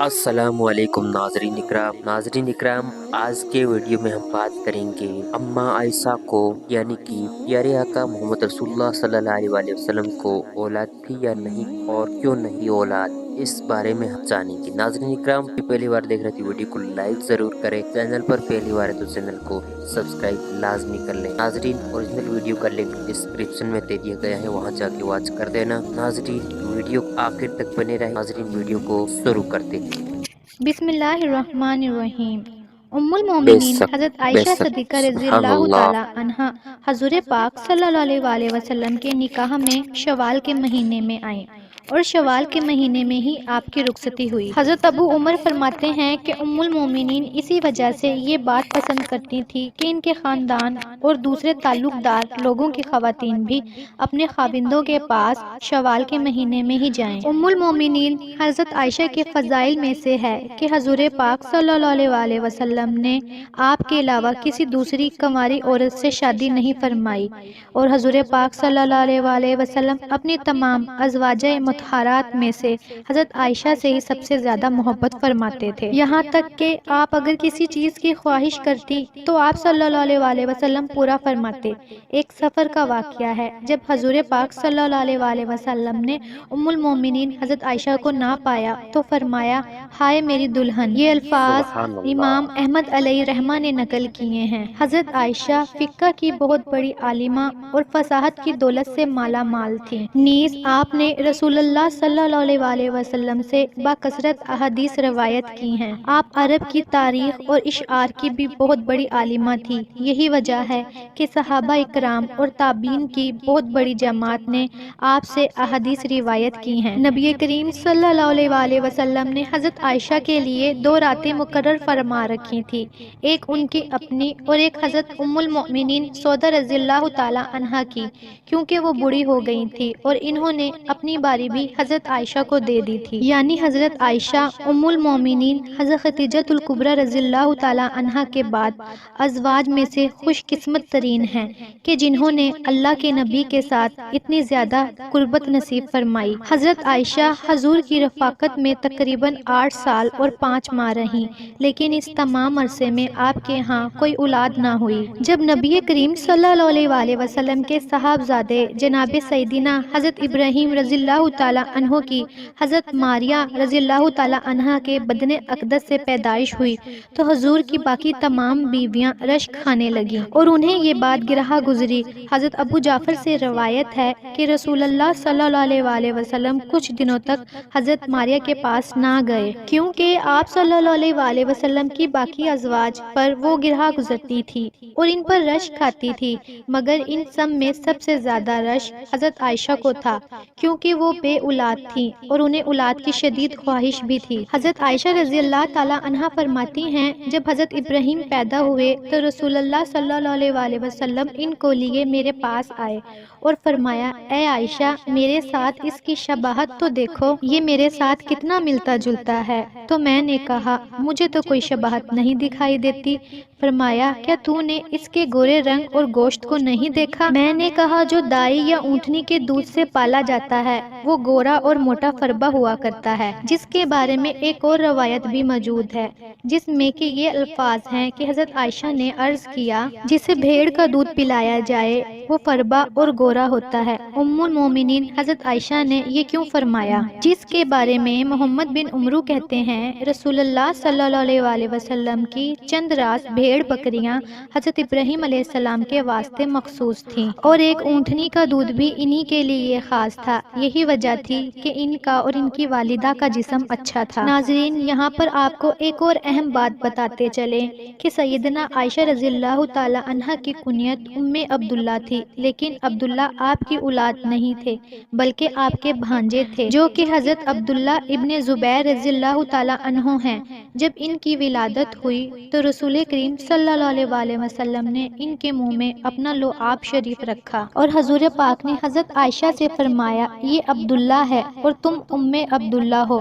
السلام علیکم ناظرین اکرام، آج کے ویڈیو میں ہم بات کریں گے اماں عائشہ کو یعنی کہ پیارے آقا محمد رسول اللہ صلی اللہ علیہ وآلہ وسلم کو اولاد تھی یا نہیں اور کیوں نہیں اولاد، اس بارے میں ہم جانیں گے۔ ناظرین اکرام، پہلی بار دیکھ رہے تھے ویڈیو کو لائک ضرور کریں، چینل پر پہلی بار ہے تو چینل کو سبسکرائب لازمی کر لیں۔ ناظرین، اوریجنل ویڈیو کا لنک ڈسکرپشن میں دے دیا گیا ہے، وہاں جا کے واچ کر دینا۔ ناظرین، ویڈیو آخر تک بنے رہے۔ ناظرین، ویڈیو کو شروع کرتے ہیں۔ بسم اللہ الرحمن الرحیم۔ ام بے المومنین شک حضرت بے عائشہ شک صدیقہ رضی سبحان اللہ اللہ۔ تعالی عنہا حضور پاک صلی اللہ علیہ وآلہ وسلم کے نکاح میں شوال کے مہینے میں آئیں اور شوال کے مہینے میں ہی آپ کی رخصتی ہوئی۔ حضرت ابو عمر فرماتے ہیں کہ ام المومنین اسی وجہ سے یہ بات پسند کرتی تھی کہ ان کے خاندان اور دوسرے تعلق دار لوگوں کی خواتین بھی اپنے خاوندوں کے پاس شوال کے مہینے میں ہی جائیں۔ ام المومنین حضرت عائشہ کے فضائل میں سے ہے کہ حضور پاک صلی اللہ علیہ وآلہ وسلم نے آپ کے علاوہ کسی دوسری کنواری عورت سے شادی نہیں فرمائی، اور حضور پاک صلی اللہ علیہ وآلہ وسلم اپنی تمام ازواجہ مطہرات میں سے حضرت عائشہ سے ہی سب سے زیادہ محبت فرماتے تھے، یہاں تک کہ آپ اگر کسی چیز کی خواہش کرتی تو آپ صلی اللہ علیہ وآلہ وسلم پورا فرماتے۔ ایک سفر کا واقعہ ہے، جب حضور پاک صلی اللہ علیہ وآلہ وسلم نے ام المومنین حضرت عائشہ کو نہ پایا تو فرمایا، ہائے میری دلہن۔ یہ الفاظ سبحان اللہ۔ امام احمد علیہ رحمہ نے نقل کیے ہیں۔ حضرت عائشہ فقہ کی بہت بڑی عالمہ اور فصاحت کی دولت سے مالا مال تھیں، نیز آپ نے رسول اللہ صلی اللہ علیہ وآلہ وسلم سے باکثرت احادیث روایت کی ہیں۔ آپ عرب کی تاریخ اور اشعار کی بھی بہت بڑی عالمہ تھی، یہی وجہ ہے کہ صحابہ اکرام اور تابعین کی بہت بڑی جماعت نے آپ سے احادیث روایت کی ہیں۔ نبی کریم صلی اللہ علیہ وآلہ وسلم نے حضرت عائشہ کے لیے 2 راتیں مقرر فرما رکھی تھی، ایک ان کی اپنی اور ایک حضرت ام المؤمنین سودہ رضی اللہ تعالی عنہا کی، کیونکہ وہ بوڑھی ہو گئی تھی اور انہوں نے اپنی باری بھی حضرت عائشہ کو دے دی تھی، یعنی حضرت عائشہ ام المؤمنین حضرت خدیجہ الکبریٰ رضی اللہ تعالی عنہا کے بعد ازواج میں سے خوش قسمت ترین ہیں کہ جنہوں نے اللہ کے نبی کے ساتھ اتنی زیادہ قربت نصیب فرمائی۔ حضرت عائشہ حضور کی رفاقت میں تقریباً 8 سال اور 5 ماہ رہیں، لیکن اس تمام عرصے میں آپ کے ہاں کوئی اولاد نہ ہوئی۔ جب نبی کریم صلی اللہ علیہ وآلہ وسلم کے صاحبزادے جناب سیدنا حضرت ابراہیم رضی اللہ تعالی عنہ کی حضرت ماریہ رضی اللہ تعالی عنہا کے بدن اقدس سے پیدائش ہوئی تو حضور کی باقی تمام بیویاں رشک کھانے لگیں اور انہیں یہ بات گرہا گزری۔ حضرت ابو جعفر سے روایت ہے کہ رسول اللہ صلی اللہ علیہ وآلہ وسلم کچھ دنوں تک حضرت ماریہ کے پاس نہ گئے، کیونکہ آپ صلی اللہ علیہ وآلہ وسلم کی باقی ازواج پر وہ گرہا گزرتی تھی اور ان پر رشک کھاتی تھی، مگر ان سب میں سب سے زیادہ رشک حضرت عائشہ کو تھا، کیونکہ وہ بے اولاد تھیں اور انہیں اولاد کی شدید خواہش بھی تھی۔ حضرت عائشہ رضی اللہ تعالی عنہا فرماتی ہیں، جب حضرت ابراہیم پیدا ہوئے تو رسول اللہ صلی اللہ علیہ وآلہ وسلم ان کو لیے میرے پاس آئے اور فرمایا، اے عائشہ، میرے ساتھ اس کی شباہت تو دیکھو، یہ میرے ساتھ کتنا ملتا جلتا ہے۔ تو میں نے کہا، مجھے تو کوئی شباہت نہیں دکھائی دیتی۔ فرمایا، کیا تو نے اس کے گورے رنگ اور گوشت کو نہیں دیکھا؟ میں نے کہا، جو دائی یا اونٹنی کے دودھ سے پالا جاتا ہے وہ گورا اور موٹا فربا ہوا کرتا ہے، جس کے بارے میں ایک اور روایت بھی موجود ہے جس میں کہ یہ الفاظ ہیں کہ حضرت عائشہ نے عرض کیا، جسے بھیڑ کا دودھ پلایا جائے وہ فربا اور گورا ہوتا ہے۔ ام المومنین حضرت عائشہ نے یہ کیوں فرمایا؟ جس کے بارے میں محمد بن عمرو کہتے ہیں، رسول اللہ صلی اللہ علیہ وآلہ وسلم کی چند راس بھیڑ بکریاں حضرت ابراہیم علیہ السلام کے واسطے مخصوص تھیں، اور ایک اونٹنی کا دودھ بھی انہی کے لیے خاص تھا، یہی وجہ تھی کہ ان کا اور ان کی والدہ کا جسم اچھا تھا۔ ناظرین، یہاں پر آپ کو ایک اور اہم بات بتاتے چلیں کہ سیدنا عائشہ رضی اللہ تعالی عنہا کی کنیت ام عبداللہ تھی، لیکن عبداللہ آپ کی اولاد نہیں تھے بلکہ آپ کے بھانجے تھے جو کہ حضرت عبداللہ ابن زبیر رضی اللہ تعالی عنہ ہیں۔ جب ان کی ولادت ہوئی تو رسول کریم صلی اللہ علیہ وآلہ وسلم نے ان کے منہ میں اپنا لعاب شریف رکھا اور حضور پاک نے حضرت عائشہ سے فرمایا، یہ عبداللہ ہے اور تم ام عبداللہ ہو۔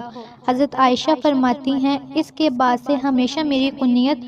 حضرت عائشہ فرماتی ہیں اس کے بعد سے ہمیشہ میری کنیت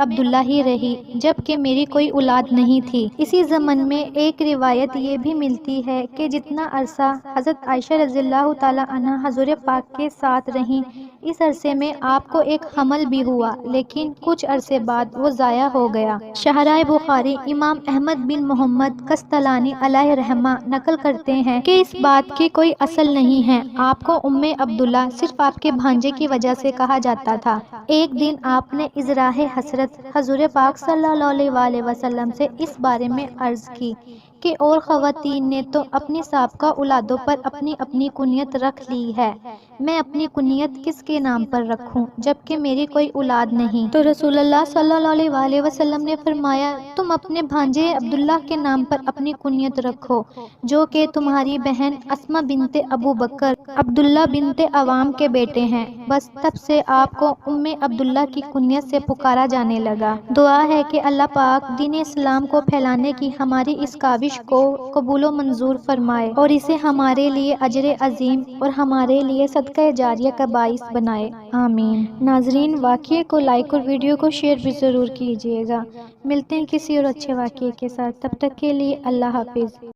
عبداللہ ہی رہی جبکہ میری کوئی اولاد نہیں تھی۔ اسی زمن میں ایک روایت یہ بھی ملتی ہے کہ جتنا عرصہ حضرت عائشہ رضی اللہ تعالی عنہ حضور پاک کے ساتھ رہیں، اس عرصے میں آپ کو ایک حمل بھی ہوا، لیکن کچھ عرصے بعد وہ ضائع ہو گیا۔ شرح بخاری امام احمد بن محمد کستلانی علیہ رحمہ نقل کرتے ہیں کہ اس بات کی کوئی اصل نہیں ہے، آپ کو عبداللہ صرف آپ کے بھانجے کی وجہ سے کہا جاتا تھا۔ ایک دن آپ نے اظہار حسرت حضور پاک صلی اللہ علیہ وسلم سے اس بارے میں عرض کی کہ اور خواتین نے تو اپنی سابقہ اولادوں پر اپنی اپنی کنیت رکھ لی ہے، میں اپنی کنیت کس کے نام پر رکھوں جبکہ میری کوئی اولاد نہیں؟ تو رسول اللہ صلی اللہ علیہ وسلم نے فرمایا تم اپنے بھانجے عبداللہ کے نام پر اپنی کنیت رکھو جو کہ تمہاری بہن اسماء بنت ابو بکر عبداللہ بنت عوام کے بیٹے ہیں۔ بس تب سے آپ کو عبداللہ کی کنیت سے پکارا جانے لگا۔ دعا ہے کہ اللہ پاک دین اسلام کو پھیلانے کی ہماری اس کاوش کو قبول و منظور فرمائے اور اسے ہمارے لیے اجر عظیم اور ہمارے لیے صدقہ جاریہ کا باعث بنائے، آمین۔ ناظرین، واقعے کو لائک اور ویڈیو کو شیئر بھی ضرور کیجیے گا۔ ملتے ہیں کسی اور اچھے واقعے کے ساتھ، تب تک کے لیے اللہ حافظ۔